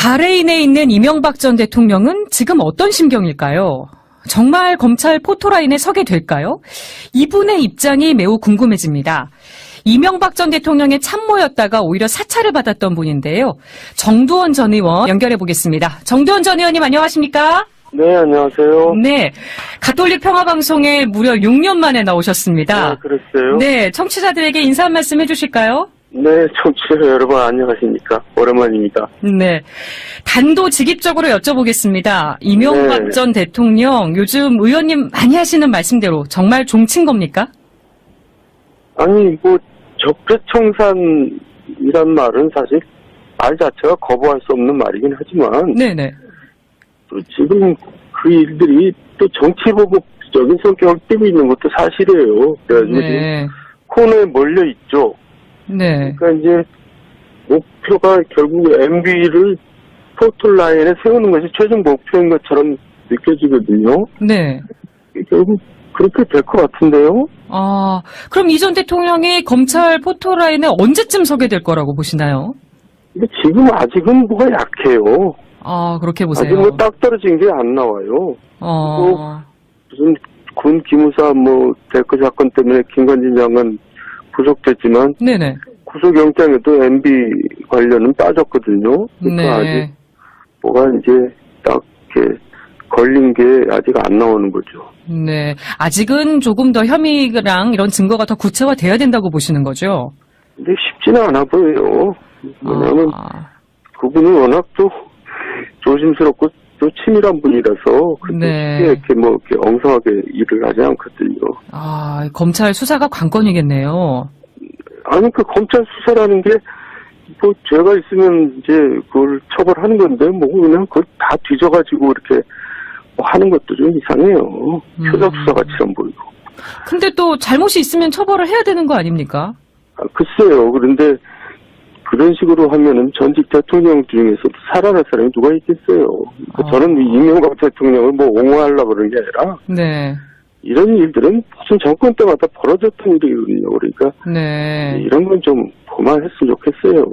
바레인에 있는 이명박 전 대통령은 지금 어떤 심경일까요? 정말 검찰 포토라인에 서게 될까요? 이분의 입장이 매우 궁금해집니다. 이명박 전 대통령의 참모였다가 오히려 사찰을 받았던 분인데요. 정두원 전 의원 연결해 보겠습니다. 정두원 전 의원님 안녕하십니까? 네, 안녕하세요. 네, 가톨릭 평화방송에 무려 6년 만에 나오셨습니다. 네, 그랬어요. 네, 청취자들에게 인사 한 말씀 해주실까요? 네, 청취자 여러분 안녕하십니까? 오랜만입니다. 네, 단도직입적으로 여쭤보겠습니다. 이명박 네. 전 대통령 요즘 의원님 많이 하시는 말씀대로 정말 종친 겁니까? 아니, 적폐청산이란 말은 사실 말 자체가 거부할 수 없는 말이긴 하지만 네네. 또 지금 그 일들이 또 정치보복적인 성격을 띠고 있는 것도 사실이에요. 그래가지고 네. 코너에 몰려 있죠. 네. 그러니까 이제 목표가 결국 MB를 포털라인에 세우는 것이 최종 목표인 것처럼 느껴지거든요. 네. 결국 그렇게 될 것 같은데요. 아, 그럼 이 전 대통령이 검찰 포토라인에 언제쯤 서게 될 거라고 보시나요? 근데 지금 아직은 뭐가 약해요. 아, 그렇게 보세요. 아직 뭐 딱 떨어진 게 안 나와요. 무슨 군 기무사 데크 사건 때문에 김관진 장관 구속됐지만 네네. 구속영장에도 MB 관련은 빠졌거든요. 그러니까 네. 아직 뭐가 이제 딱 이렇게 걸린 게 아직 안 나오는 거죠. 네. 아직은 조금 더 혐의랑 이런 증거가 더 구체화돼야 된다고 보시는 거죠? 근데 쉽지는 않아 보여요. 왜냐하면 그분은 워낙 또 조심스럽고 또 치밀한 분이라서 네. 쉽게 이렇게 엉성하게 일을 하지 않거든요. 아, 검찰 수사가 관건이겠네요. 아니 그 검찰 수사라는 게 죄가 있으면 이제 그걸 처벌하는 건데 그냥 그걸 다 뒤져가지고 이렇게 하는 것도 좀 이상해요. 표적 수사 같이는 보이고. 근데 또 잘못이 있으면 처벌을 해야 되는 거 아닙니까? 글쎄요. 그런데 그런 식으로 하면은 전직 대통령 중에서도 살아날 사람이 누가 있겠어요. 저는 이명박 대통령을 옹호하려고 그런 게 아니라 네. 이런 일들은 무슨 정권 때마다 벌어졌던 일이거든요. 그러니까 네. 이런 건 좀 그만했으면 좋겠어요.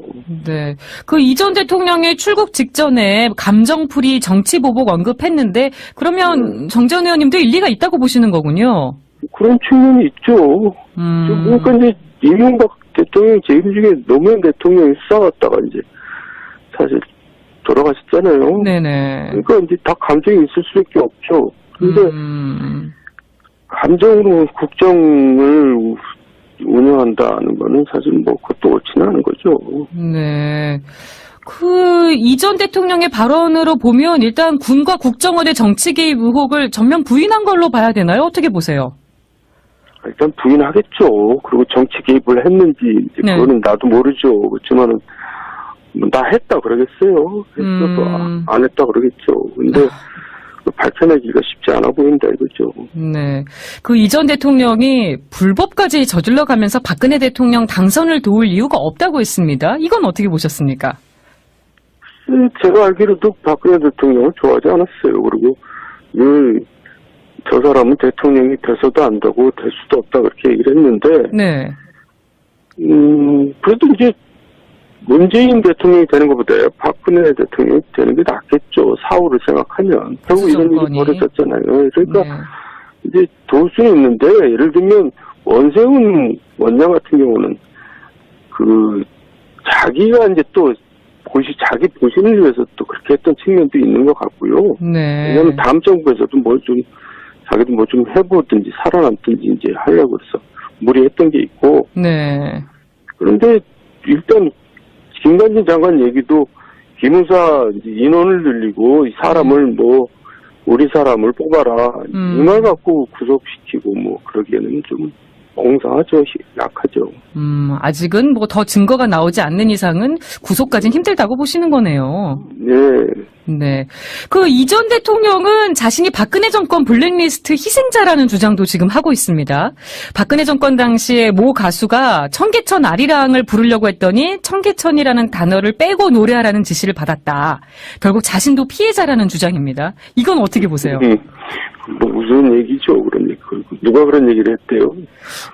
네. 그 이 전 대통령의 출국 직전에 감정풀이 정치보복 언급했는데 그러면 정 전 의원님도 일리가 있다고 보시는 거군요. 그런 측면이 있죠. 그러니까 이제 이명박 대통령 재임 중에 노무현 대통령이 싸웠다가 이제 사실 돌아가셨잖아요. 네네. 그러니까 이제 다 감정이 있을 수밖에 없죠. 근데 감정으로 국정을 운영한다는 거는 사실 그것도 옳지는 않은 거죠. 네. 그 이 전 대통령의 발언으로 보면 일단 군과 국정원의 정치 개입 의혹을 전면 부인한 걸로 봐야 되나요? 어떻게 보세요? 일단 부인하겠죠. 그리고 정치 개입을 했는지 이제 네. 그거는 나도 모르죠. 그렇지만은 나 했다 그러겠어요. 했어도 안 했다 그러겠죠. 근데 밝혀내기가 쉽지 않아 보인다 이거죠. 네. 그 이 전 대통령이 불법까지 저질러 가면서 박근혜 대통령 당선을 도울 이유가 없다고 했습니다. 이건 어떻게 보셨습니까? 제가 알기로도 박근혜 대통령을 좋아하지 않았어요. 그리고 저 사람은 대통령이 돼서도 안 되고 될 수도 없다 그렇게 얘기를 했는데 네. 그래도 이제 문재인 대통령이 되는 것보다 박근혜 대통령이 되는 게 낫겠죠. 사후를 생각하면. 결국 이런 일이 벌어졌잖아요. 그러니까 네. 이제 도울 수는 있는데 예를 들면 원세훈 원장 같은 경우는 자기가 이제 또 자기 보신을 위해서 또 그렇게 했던 측면도 있는 것 같고요. 네. 왜냐하면 다음 정부에서도 자기도 좀 해보든지 살아남든지 이제 하려고 해서 무리했던 게 있고. 네. 그런데 일단 김관진 장관 얘기도 기무사 인원을 늘리고 이 사람을 우리 사람을 뽑아라 이 말 갖고 구속시키고 그러기에는 좀 엉성하죠. 약하죠. 아직은 더 증거가 나오지 않는 이상은 구속까지는 힘들다고 보시는 거네요. 네. 네. 그 이 전 대통령은 자신이 박근혜 정권 블랙리스트 희생자라는 주장도 지금 하고 있습니다. 박근혜 정권 당시에 모 가수가 청계천 아리랑을 부르려고 했더니 청계천이라는 단어를 빼고 노래하라는 지시를 받았다. 결국 자신도 피해자라는 주장입니다. 이건 어떻게 보세요? 무슨 얘기죠, 그런 얘기. 누가 그런 얘기를 했대요?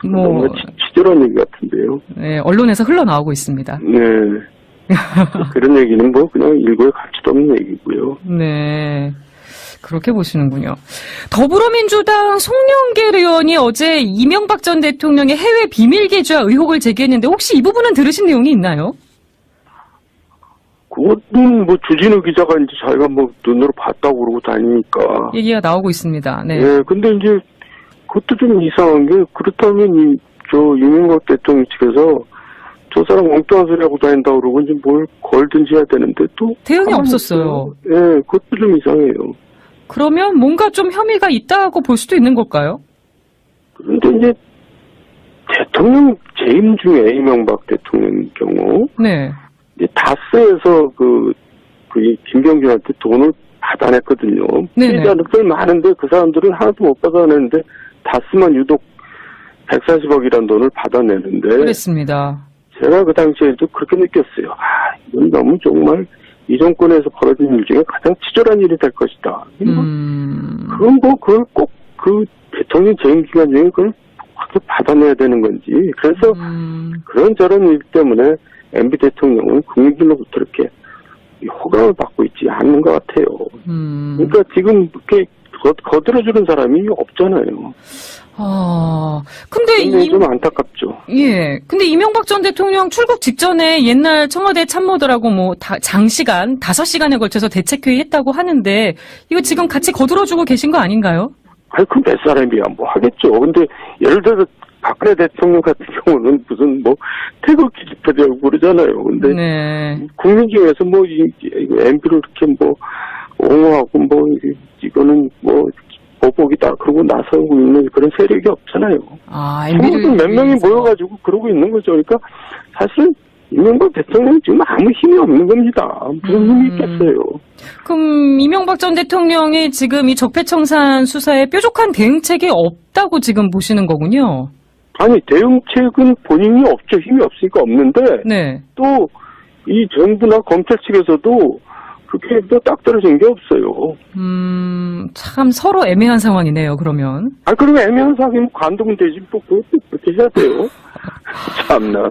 너무 치졸한 얘기 같은데요. 네, 언론에서 흘러나오고 있습니다. 네. 그런 얘기는 뭐 그냥 일고의 가치도 없는 얘기고요. 네. 그렇게 보시는군요. 더불어민주당 송영길 의원이 어제 이명박 전 대통령의 해외 비밀 계좌 의혹을 제기했는데 혹시 이 부분은 들으신 내용이 있나요? 그것은 뭐 주진우 기자가 이제 자기가 뭐 눈으로 봤다고 그러고 다니니까. 얘기가 나오고 있습니다. 네. 예, 근데 이제 그것도 좀 이상한 게 그렇다면 저 이명박 대통령 측에서 저 사람 엉뚱한 소리 하고 다닌다고 그러고 이제 뭘 걸든지 해야 되는데 또. 대응이 없었어요. 예, 그것도 좀 이상해요. 그러면 뭔가 좀 혐의가 있다고 볼 수도 있는 걸까요? 그런데 이제 대통령 재임 중에 이명박 대통령 경우. 네. 이제 다스에서 김병준한테 돈을 받아냈거든요. 피해자들 많은데 그 사람들은 하나도 못 받아냈는데 다스만 유독 140억이라는 돈을 받아내는데. 그랬습니다. 제가 그 당시에도 그렇게 느꼈어요. 이건 너무 정말 이 정권에서 벌어진 일 중에 가장 치졸한 일이 될 것이다. 그건 뭐 그걸 꼭 그 대통령 재임 기간 중에 그걸 그렇게 받아내야 되는 건지. 그래서 그런저런 일 때문에 MB 대통령은 국민들로부터 이렇게 호감을 받고 있지 않는 것 같아요. 그러니까 지금 이렇게 거들어주는 사람이 없잖아요. 근데 좀 안타깝죠. 예. 근데 이명박 전 대통령 출국 직전에 옛날 청와대 참모들하고 장시간, 5시간에 걸쳐서 대책회의 했다고 하는데 이거 지금 같이 거들어주고 계신 거 아닌가요? 그 몇 사람이야 뭐 하겠죠. 근데 예를 들어서 박근혜 대통령 같은 경우는 무슨 뭐 태극기 집회라고 그러잖아요. 근데 네. 국민 중에서 뭐 MB를 이렇게 뭐 옹호하고 뭐 이거는 뭐 보복이다 그러고 나서고 있는 그런 세력이 없잖아요. MB를 몇 명이 모여가지고 그러고 있는 거죠. 그러니까 사실은 이명박 대통령 지금 아무 힘이 없는 겁니다. 무슨 힘이 있겠어요. 그럼 이명박 전 대통령이 지금 이 적폐청산 수사에 뾰족한 대응책이 없다고 지금 보시는 거군요. 아니 대응책은 본인이 없죠. 힘이 없으니까 없는데 네. 또 이 정부나 검찰 측에서도 그게 또 딱 떨어진 게 없어요. 참 서로 애매한 상황이네요. 그러면. 그러면 애매한 상황이면 관두면 되지 뭐 그렇게 해야 돼요. 참나.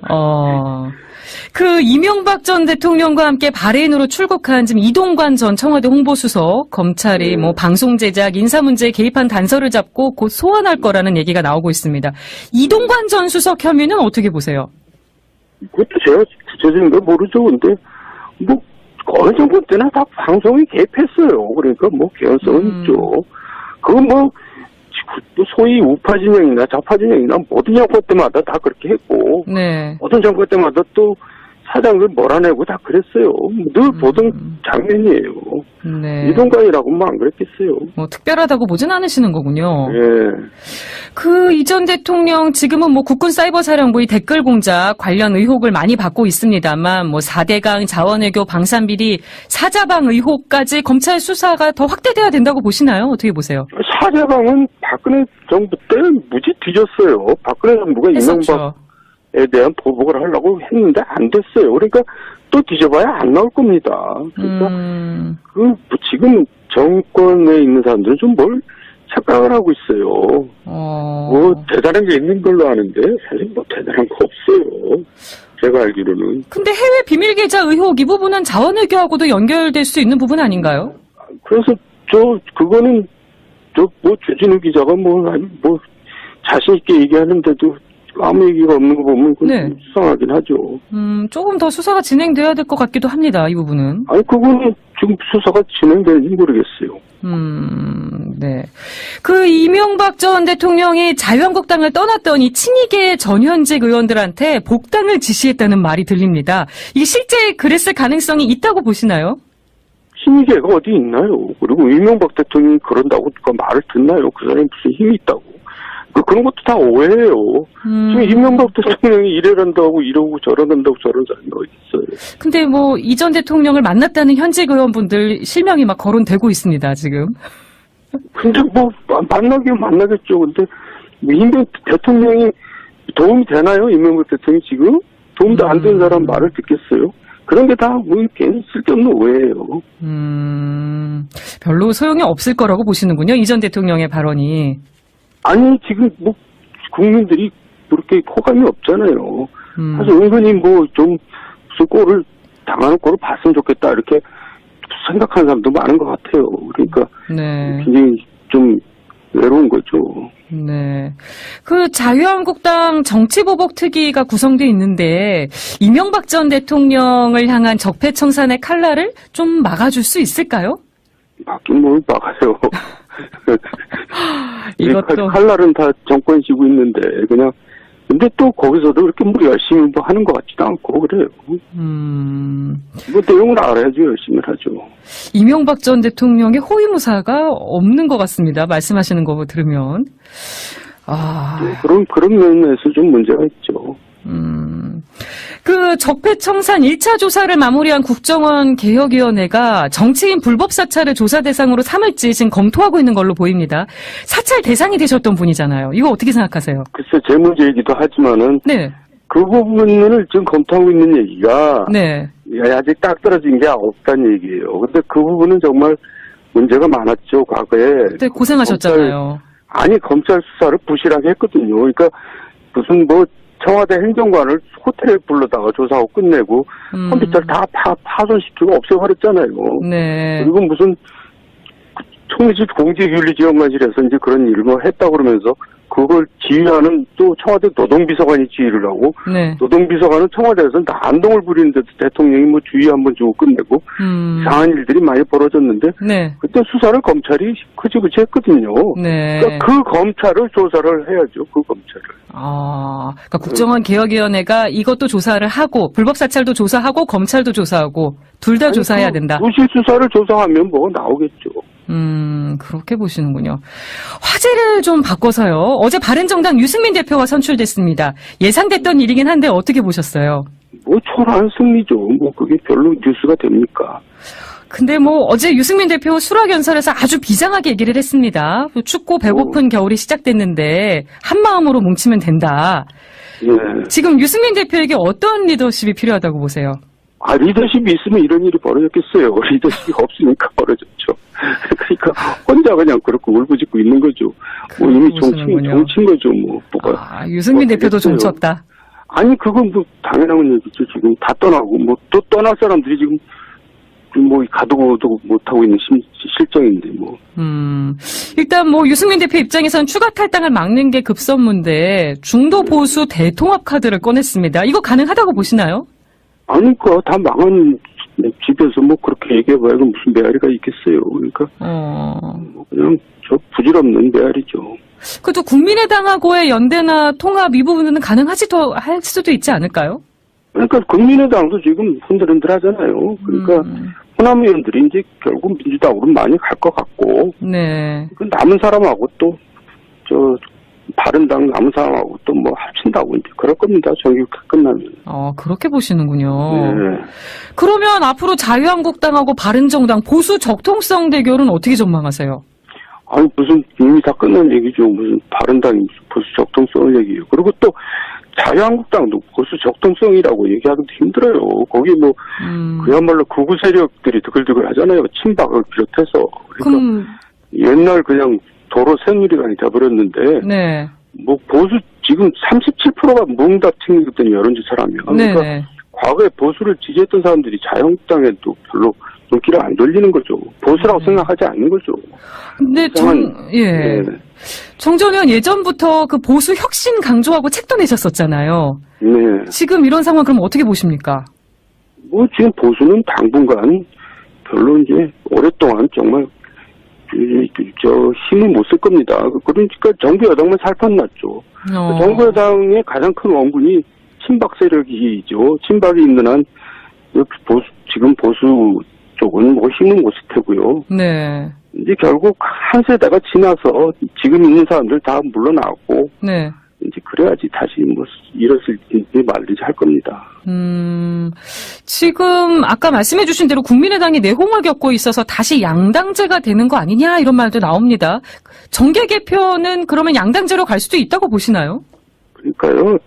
그 이명박 전 대통령과 함께 바레인으로 출국한 지금 이동관 전 청와대 홍보수석 검찰이 뭐 방송 제작, 인사 문제에 개입한 단서를 잡고 곧 소환할 거라는 얘기가 나오고 있습니다. 이동관 전 수석 혐의는 어떻게 보세요? 그것도 제가 구체적인 걸 모르죠. 근데 뭐 어느 정도 때나 다 방송에 개입했어요. 그러니까 뭐 개연성은 있죠. 그건 뭐 소위 우파 진영이나 좌파 진영이나 모든 정권 때마다 다 그렇게 했고 네. 모든 정권 때마다 또 사장들 몰아내고 다 그랬어요. 늘 보던 장면이에요. 네. 이동관이라고만 안 그랬겠어요. 뭐 특별하다고 보진 않으시는 거군요. 예. 그 이전 대통령 지금은 뭐 국군사이버사령부의 댓글 공작 관련 의혹을 많이 받고 있습니다만 뭐 4대강 자원외교 방산비리 사자방 의혹까지 검찰 수사가 더 확대돼야 된다고 보시나요? 어떻게 보세요? 사자방은 박근혜 정부 때 무지 뒤졌어요. 박근혜 정부가 이명박에 대한 보복을 하려고 했는데 안 됐어요. 그러니까 또 뒤져봐야 안 나올 겁니다. 그러니까 지금 정권에 있는 사람들은 좀 뭘 착각을 하고 있어요. 뭐 대단한 게 있는 걸로 아는데 사실 뭐 대단한 거 없어요. 제가 알기로는. 근데 해외 비밀 계좌 의혹 이 부분은 자원외교하고도 연결될 수 있는 부분 아닌가요? 그래서 그거는 뭐 주진우 기자가 뭐 자신 있게 얘기하는데도 아무 얘기가 없는 거 보면 그건 수상하긴 하죠. 조금 더 수사가 진행돼야 될 것 같기도 합니다. 이 부분은. 그거는 지금 수사가 진행되는지 모르겠어요. 네. 그 이명박 전 대통령이 자유한국당을 떠났더니 친이계 전현직 의원들한테 복당을 지시했다는 말이 들립니다. 이게 실제 그랬을 가능성이 있다고 보시나요? 친이계가 어디 있나요? 그리고 이명박 대통령이 그런다고 그 말을 듣나요? 그 사람이 무슨 힘이 있다고? 그런 것도 다 오해예요. 지금 이명박 대통령이 이래란다고 이러고 저러는다고 저런 사람이 어디 있어요. 근데 뭐 이전 대통령을 만났다는 현직 의원분들 실명이 막 거론되고 있습니다, 지금. 근데 뭐 만나긴 만나겠죠. 근데 이명박 대통령이 도움이 되나요? 이명박 대통령이 지금? 도움도 안 된 사람 말을 듣겠어요? 그런 게 다 뭐 괜히 쓸데없는 오해예요. 별로 소용이 없을 거라고 보시는군요. 이전 대통령의 발언이. 아니 지금 뭐 국민들이 그렇게 호감이 없잖아요. 사실 은근히 뭐 좀 무슨 꼴을 당하는 꼴을 봤으면 좋겠다 이렇게 생각하는 사람도 많은 것 같아요. 그러니까 네. 굉장히 좀 외로운 거죠. 네. 그 자유한국당 정치보복특위가 구성돼 있는데 이명박 전 대통령을 향한 적폐청산의 칼날을 좀 막아줄 수 있을까요? 막긴 뭘 막아요. 이것도 칼날은 다 정권이 쥐고 있는데 그냥 근데 또 거기서도 그렇게 뭐 열심히 뭐 하는 것 같지도 않고 그래요. 뭐 내용을 알아야지 열심히 하죠. 이명박 전 대통령의 호위무사가 없는 것 같습니다. 말씀하시는 거 들으면. 네, 그런 면에서 좀 문제가 있죠. 그 적폐청산 1차 조사를 마무리한 국정원 개혁위원회가 정치인 불법 사찰을 조사 대상으로 삼을지 지금 검토하고 있는 걸로 보입니다. 사찰 대상이 되셨던 분이잖아요. 이거 어떻게 생각하세요? 글쎄 제 문제이기도 하지만은 네. 그 부분을 지금 검토하고 있는 얘기가 네. 아직 딱 떨어진 게 없다는 얘기예요. 근데 그 부분은 정말 문제가 많았죠. 과거에. 그때 고생하셨잖아요. 검찰 수사를 부실하게 했거든요. 그러니까 무슨 뭐 청와대 행정관을 호텔에 불러다가 조사하고 끝내고 컴퓨터를 다 파손시키고 없애버렸잖아요. 네. 그리고 무슨 총리실 공직윤리지원관실에서 이제 그런 일을 뭐 했다고 그러면서 그걸 지휘하는 또 청와대 노동비서관이 지휘를 하고 네. 노동비서관은 청와대에서 난동을 부리는데도 대통령이 뭐 주의 한번 주고 끝내고 이상한 일들이 많이 벌어졌는데 네. 그때 수사를 검찰이 흐지부지 했거든요. 네. 그러니까 그 검찰을 조사를 해야죠. 그 검찰을. 그러니까 국정원 개혁위원회가 이것도 조사를 하고 불법 사찰도 조사하고 검찰도 조사하고 둘 다 조사해야 된다. 부실 수사를 조사하면 뭐가 나오겠죠. 그렇게 보시는군요. 화제를 좀 바꿔서요. 어제 바른정당 유승민 대표가 선출됐습니다. 예상됐던 일이긴 한데 어떻게 보셨어요? 뭐 초라한 승리죠. 뭐 그게 별로 뉴스가 됩니까? 근데 뭐 어제 유승민 대표 수락연설에서 아주 비장하게 얘기를 했습니다. 춥고 배고픈 겨울이 시작됐는데 한 마음으로 뭉치면 된다. 예. 지금 유승민 대표에게 어떤 리더십이 필요하다고 보세요? 리더십이 있으면 이런 일이 벌어졌겠어요. 리더십이 없으니까 벌어졌죠. 그러니까 혼자 그냥 그렇게 울부짖고 있는 거죠. 뭐 이미 정치인 거죠. 뭐 뭐가. 유승민 대표도 정쳤다. 아니 그건 뭐 당연한 얘기죠. 지금 다 떠나고 뭐 또 떠날 사람들이 지금 뭐 가두고도 못하고 있는 실정인데 뭐. 일단 뭐 유승민 대표 입장에서는 추가 탈당을 막는 게 급선무인데 중도 보수 대통합 카드를 꺼냈습니다. 이거 가능하다고 보시나요? 아니까 다 망한 집에서 뭐 그렇게 얘기해봐야 무슨 메아리가 있겠어요. 그러니까 뭐 그냥 저 부질없는 메아리죠. 그래도 국민의당하고의 연대나 통합 이 부분은 가능하지도 할 수도 있지 않을까요? 그러니까 국민의당도 지금 흔들흔들하잖아요. 그러니까 호남 의원들이 이제 결국 민주당으로 많이 갈 것 같고, 네. 그 남은 사람하고 또 바른당 남은 사람하고 또 뭐 합친다고 이제 그럴 겁니다. 정기국회 끝나면. 그렇게 보시는군요. 네. 그러면 앞으로 자유한국당하고 바른정당 보수 적통성 대결은 어떻게 전망하세요? 아니 무슨 이미 다 끝난 얘기죠. 무슨 바른당이 무슨 보수 적통성을 얘기해요. 그리고 또 자유한국당도 보수 적통성이라고 얘기하기도 힘들어요. 거기 뭐 그야말로 극우 세력들이 드글드글 하잖아요. 친박을 비롯해서. 그러니까 옛날 그냥 도로 새누리당이 돼버렸는데 네. 뭐 보수 지금 37%가 무응답층이거든요. 여론조사라면. 그러니까 네. 과거에 보수를 지지했던 사람들이 자유한국당에도 별로 눈길을 안 돌리는 거죠. 보수라고 생각하지 않는 거죠. 근데 네. 정 전 의원 예전부터 그 보수 혁신 강조하고 책도 내셨었잖아요. 네. 지금 이런 상황 그럼 어떻게 보십니까? 뭐 지금 보수는 당분간 별로 이제 오랫동안 정말 힘을 못 쓸 겁니다. 그러니까 정부 여당만 살판났죠. 정부 여당의 가장 큰 원군이 친박 세력이죠. 친박이 있는 한 지금 보수 쪽은 뭐 힘을 못 쓸 테고요. 네. 이제 결국 한 세대가 지나서 지금 있는 사람들 다 물러나고. 네. 이제 그래야지 다시 뭐 일었을지 말든지 할 겁니다. 지금 아까 말씀해 주신 대로 국민의당이 내홍을 겪고 있어서 다시 양당제가 되는 거 아니냐 이런 말도 나옵니다. 정계 개편은 그러면 양당제로 갈 수도 있다고 보시나요? 그러니까요.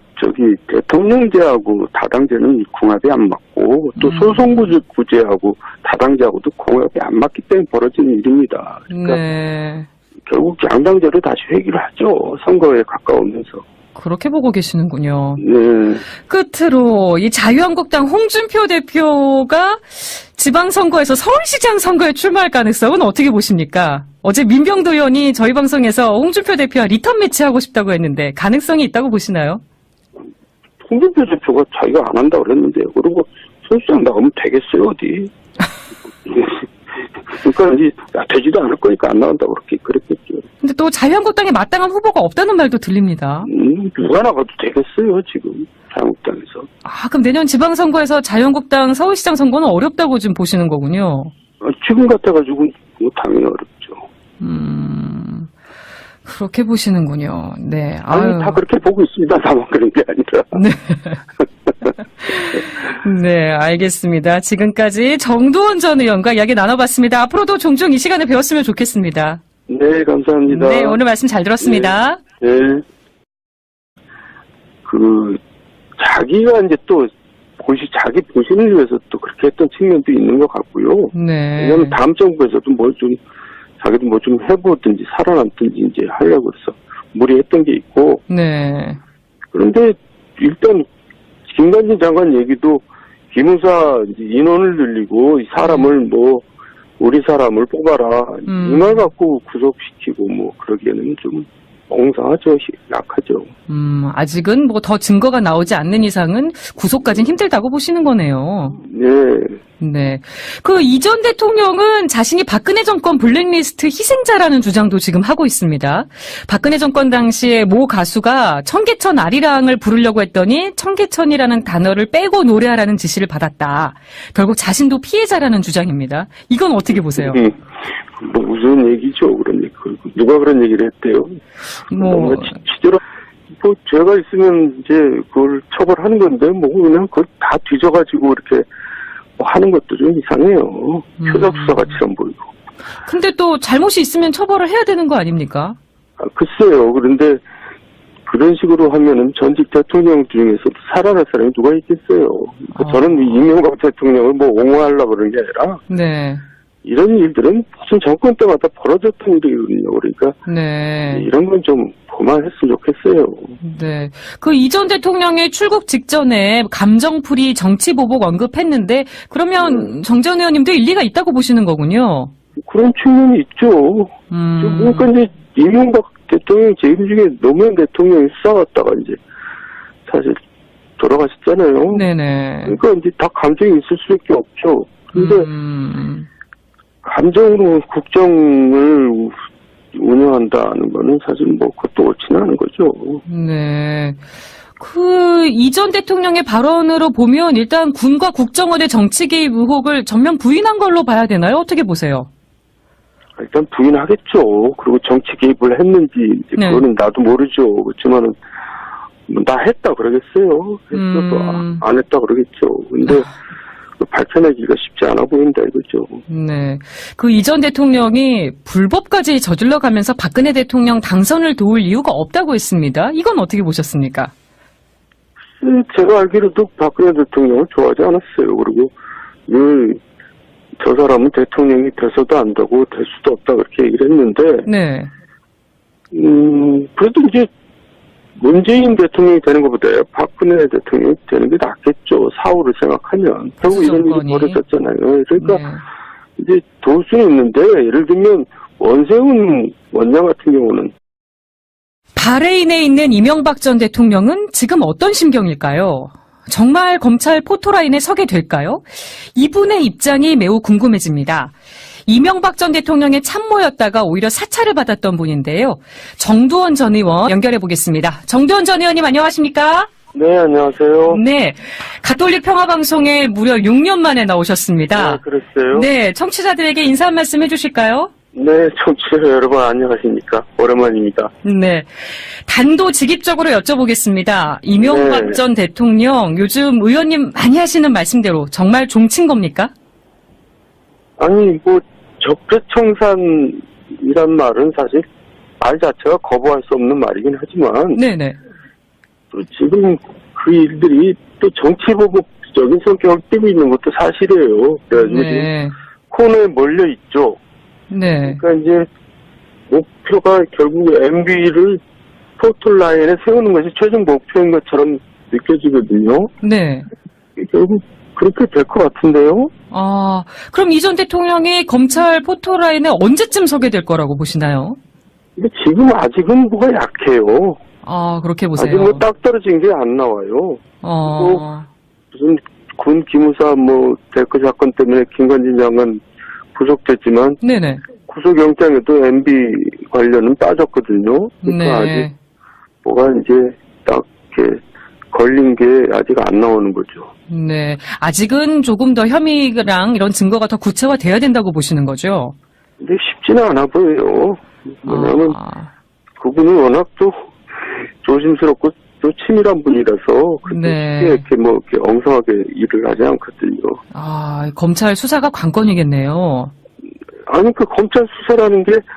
대통령제하고 다당제는 궁합이 안 맞고 또 소선구제하고 다당제하고도 궁합이 안 맞기 때문에 벌어지는 일입니다. 그러니까 네. 결국 양당제로 다시 회귀를 하죠. 선거에 가까우면서. 그렇게 보고 계시는군요. 네. 끝으로 이 자유한국당 홍준표 대표가 지방선거에서 서울시장 선거에 출마할 가능성은 어떻게 보십니까? 어제 민병도 의원이 저희 방송에서 홍준표 대표와 리턴 매치하고 싶다고 했는데 가능성이 있다고 보시나요? 홍준표 대표가 자기가 안 한다고 그랬는데요. 그리고 서울시장 나가면 되겠어요, 어디. 그러니까 이제 되지도 않을 거니까 안 나간다고 그랬겠죠. 근데 또 자유한국당에 마땅한 후보가 없다는 말도 들립니다. 누가 나가도 되겠어요, 지금. 자유한국당에서. 아, 그럼 내년 지방선거에서 자유한국당 서울시장 선거는 어렵다고 지금 보시는 거군요. 지금 같아가지고 뭐 당연히 어렵죠. 그렇게 보시는군요. 네. 아니, 다 그렇게 보고 있습니다. 다만 그런 게 아니라. 네. 네, 알겠습니다. 지금까지 정두원 전 의원과 이야기 나눠봤습니다. 앞으로도 종종 이 시간에 배웠으면 좋겠습니다. 네, 감사합니다. 네, 오늘 말씀 잘 들었습니다. 네. 자기가 이제 또, 자기 보신을 위해서 또 그렇게 했던 측면도 있는 것 같고요. 네. 왜냐면 다음 정부에서도 자기도 뭐 좀 해보든지 살아남든지 이제 하려고 해서 무리했던 게 있고. 네. 그런데 일단, 김관진 장관 얘기도 기무사 인원을 늘리고 사람을 우리 사람을 뽑아라. 이 말 갖고 구속시키고 그러기에는 좀 엉성하죠. 약하죠. 아직은 더 증거가 나오지 않는 이상은 구속까지는 힘들다고 보시는 거네요. 네. 네. 이 전 대통령은 자신이 박근혜 정권 블랙리스트 희생자라는 주장도 지금 하고 있습니다. 박근혜 정권 당시에 모 가수가 청계천 아리랑을 부르려고 했더니 청계천이라는 단어를 빼고 노래하라는 지시를 받았다. 결국 자신도 피해자라는 주장입니다. 이건 어떻게 보세요? 무슨 얘기죠, 그런 얘기. 누가 그런 얘기를 했대요? 취재로, 죄가 있으면 이제 그걸 처벌하는 건데, 그냥 그걸 다 뒤져가지고 이렇게 하는 것도 좀 이상해요. 표적수사같이만 보이고. 근데 또 잘못이 있으면 처벌을 해야 되는 거 아닙니까? 글쎄요. 그런데 그런 식으로 하면은 전직 대통령 중에서도 살아날 사람이 누가 있겠어요. 저는 이명박 대통령을 옹호하려고 그러는 게 아니라. 네. 이런 일들은 무슨 정권 때마다 벌어졌던 일이거든요. 그러니까. 네. 이런 건 좀 그만했으면 좋겠어요. 네. 이 전 대통령의 출국 직전에 감정풀이 정치보복 언급했는데, 그러면 정 전 의원님도 일리가 있다고 보시는 거군요. 그런 측면이 있죠. 그러니까 이제 이명박 대통령 재임 중에 노무현 대통령이 싸웠다가 이제 사실 돌아가셨잖아요. 네네. 그러니까 이제 다 감정이 있을 수밖에 없죠. 근데 감정으로 국정을 운영한다는 거는 사실 그것도 옳지는 않은 거죠. 네. 이 전 대통령의 발언으로 보면 일단 군과 국정원의 정치 개입 의혹을 전면 부인한 걸로 봐야 되나요? 어떻게 보세요? 일단 부인하겠죠. 그리고 정치 개입을 했는지 네. 그거는 나도 모르죠. 그렇지만은 나 했다 그러겠어요. 했어도 안 했다 그러겠죠. 근데 밝혀내기가 쉽지 않아 보인다 이거죠. 네. 이 전 대통령이 불법까지 저질러 가면서 박근혜 대통령 당선을 도울 이유가 없다고 했습니다. 이건 어떻게 보셨습니까? 제가 알기로도 박근혜 대통령을 좋아하지 않았어요. 그리고 저 사람은 대통령이 돼서도 안 되고 될 수도 없다 그렇게 얘기를 했는데. 네. 그래도 이제 문재인 대통령이 되는 것보다 박근혜 대통령이 되는 게 낫겠죠. 사후를 생각하면. 결국 이런 일이 벌어졌잖아요. 그러니까 이제 도울 수는 있는데 예를 들면 원세훈 원장 같은 경우는 바레인에 있는 이명박 전 대통령은 지금 어떤 심경일까요? 정말 검찰 포토라인에 서게 될까요? 이분의 입장이 매우 궁금해집니다. 이명박 전 대통령의 참모였다가 오히려 사찰을 받았던 분인데요. 정두원 전 의원 연결해 보겠습니다. 정두원 전 의원님 안녕하십니까? 네, 안녕하세요. 네, 가톨릭 평화방송에 무려 6년 만에 나오셨습니다. 네, 그랬어요. 네, 청취자들에게 인사 한 말씀 해주실까요? 네, 청취자 여러분 안녕하십니까? 오랜만입니다. 네, 단도직입적으로 여쭤보겠습니다. 이명박 전 대통령 요즘 의원님 많이 하시는 말씀대로 정말 종친 겁니까? 아니, 적폐청산이란 말은 사실 말 자체가 거부할 수 없는 말이긴 하지만 네네. 또 지금 그 일들이 또 정치보복적인 성격을 띠고 있는 것도 사실이에요. 그래가지고 지금 코너에 몰려 있죠. 네. 그러니까 이제 목표가 결국 MB를 포털라인에 세우는 것이 최종 목표인 것처럼 느껴지거든요. 네. 결국 그렇게 될 것 같은데요. 아, 그럼 이 전 대통령이 검찰 포토라인에 언제쯤 서게 될 거라고 보시나요? 근데 지금 아직은 뭐가 약해요. 아, 그렇게 보세요. 아직 뭐 딱 떨어진 게 안 나와요. 무슨 군 기무사 데크 사건 때문에 김관진 장관 구속됐지만 네네. 구속영장에도 MB 관련은 빠졌거든요. 그러니까 네. 아직 뭐가 이제 딱 이렇게 걸린 게 아직 안 나오는 거죠. 네. 아직은 조금 더 혐의랑 이런 증거가 더 구체화돼야 된다고 보시는 거죠? 근데 쉽지는 않아 보여요. 왜냐하면 그분은 워낙 또 조심스럽고 또 치밀한 분이라서 네. 쉽게 이렇게 엉성하게 일을 하지 않거든요. 아, 검찰 수사가 관건이겠네요. 아니 그 검찰 수사라는 게